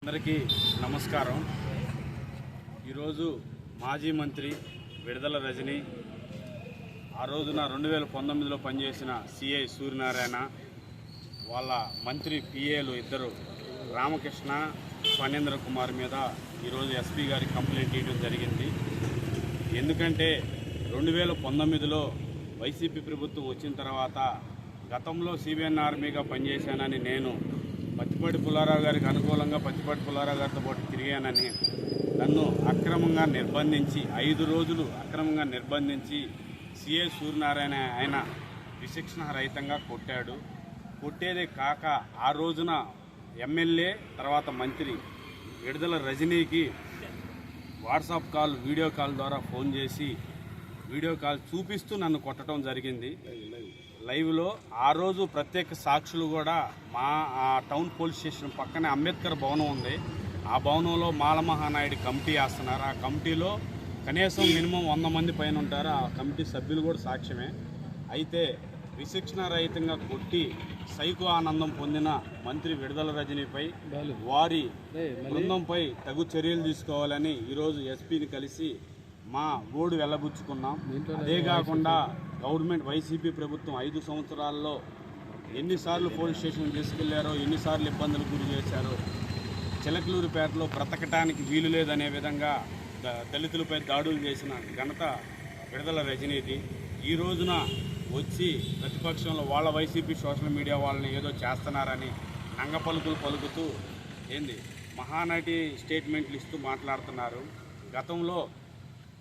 అందరికీ నమస్కారం. ఈరోజు మాజీ మంత్రి విడుదల రజని, ఆ రోజున 2019లో పనిచేసిన సిఐ సూర్యనారాయణ, వాళ్ళ మంత్రి పిఏలు ఇద్దరు రామకృష్ణ, ఫణేంద్ర కుమార్ మీద ఈరోజు ఎస్పీ గారికి కంప్లైంట్ ఇవ్వడం జరిగింది. ఎందుకంటే 2019లో వైసీపీ ప్రభుత్వం వచ్చిన తర్వాత గతంలో సిబిఎన్ ఆర్మీగా పనిచేశానని నేను పత్తిపాటి పుల్లారావు గారికి అనుకూలంగా పత్తిపాటి పుల్లారావు గారితో పాటు తిరిగానని నన్ను అక్రమంగా నిర్బంధించి 5 రోజులు అక్రమంగా నిర్బంధించి సిఐ సూర్యనారాయణ ఆయన విచక్షణ రహితంగా కొట్టాడు. కొట్టేదే కాక ఆ రోజున ఎమ్మెల్యే తర్వాత మంత్రి విడుదల రజనీకి వాట్సాప్ కాల్, వీడియో కాల్ ద్వారా ఫోన్ చేసి వీడియో కాల్ చూపిస్తూ నన్ను కొట్టడం జరిగింది లైవ్లో. ఆ రోజు ప్రత్యేక సాక్షులు కూడా మా టౌన్ పోలీస్ స్టేషన్ పక్కనే అంబేద్కర్ భవనం ఉంది. ఆ భవనంలో మాలమహానాయుడు కమిటీ వేస్తున్నారు. ఆ కమిటీలో కనీసం మినిమం 100 మంది పైన ఉంటారు. ఆ కమిటీ సభ్యులు కూడా సాక్ష్యమే. అయితే విచక్షణ రహితంగా కొట్టి సైకో ఆనందం పొందిన మంత్రి విడుదల రజనీపై వారి బృందంపై తగు చర్యలు తీసుకోవాలని ఈరోజు ఎస్పీని కలిసి మా గోడు వెళ్ళబుచ్చుకున్నాం. అదే కాకుండా గవర్నమెంట్ వైసీపీ ప్రభుత్వం 5 సంవత్సరాల్లో ఎన్నిసార్లు పోలీస్ స్టేషన్ తీసుకెళ్లారో, ఎన్నిసార్లు ఇబ్బందులు గురి చేశారో, చిలకలూరుపేటలో బ్రతకటానికి వీలు లేదనే విధంగా దళితులపై దాడులు చేసిన ఘనత విడుదల రజనీది. ఈ రోజున వచ్చి ప్రతిపక్షంలో వాళ్ళ వైసీపీ సోషల్ మీడియా వాళ్ళని ఏదో చేస్తున్నారని నంగపలుకులు పలుకుతూ మహానటి స్టేట్మెంట్లు ఇస్తూ మాట్లాడుతున్నారు. గతంలో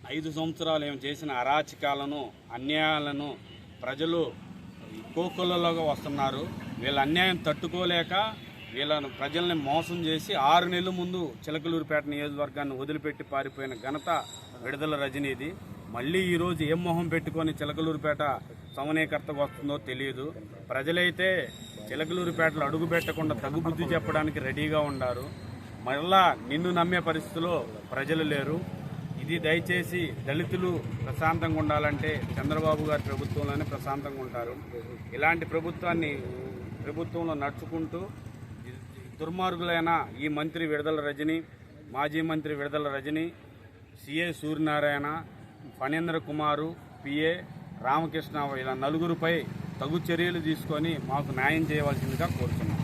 5 సంవత్సరాలు ఏం చేసిన అరాచకాలను, అన్యాయాలను ప్రజలు కోకొల్లలోగా వస్తున్నారు. వీళ్ళ అన్యాయం తట్టుకోలేక వీళ్ళను ప్రజల్ని మోసం చేసి 6 నెలల ముందు చిలకలూరుపేట నియోజకవర్గాన్ని వదిలిపెట్టి పారిపోయిన ఘనత విడుదల రజనీది. మళ్ళీ ఈరోజు ఏం మొహం పెట్టుకొని చిలకలూరుపేట సమన్వయకర్తకు వస్తుందో తెలియదు. ప్రజలైతే చిలకలూరుపేటలో అడుగు పెట్టకుండా తగు బుద్ధి చెప్పడానికి రెడీగా ఉన్నారు. మళ్ళా నిన్ను నమ్మే పరిస్థితిలో ప్రజలు లేరు. ఇది దయచేసి దళితులు ప్రశాంతంగా ఉండాలంటే చంద్రబాబు గారి ప్రభుత్వంలోనే ప్రశాంతంగా ఉంటారు. ఇలాంటి ప్రభుత్వంలో నడుచుకుంటూ దుర్మార్గులైన ఈ మంత్రి విడుదల రజని, మాజీ మంత్రి విడుదల రజని, సిఐ సూర్యనారాయణ, ఫణేంద్ర కుమారు, పిఏ రామకృష్ణ, ఇలా నలుగురిపై తగు చర్యలు తీసుకొని మాకు న్యాయం చేయవలసిందిగా కోరుతున్నాం.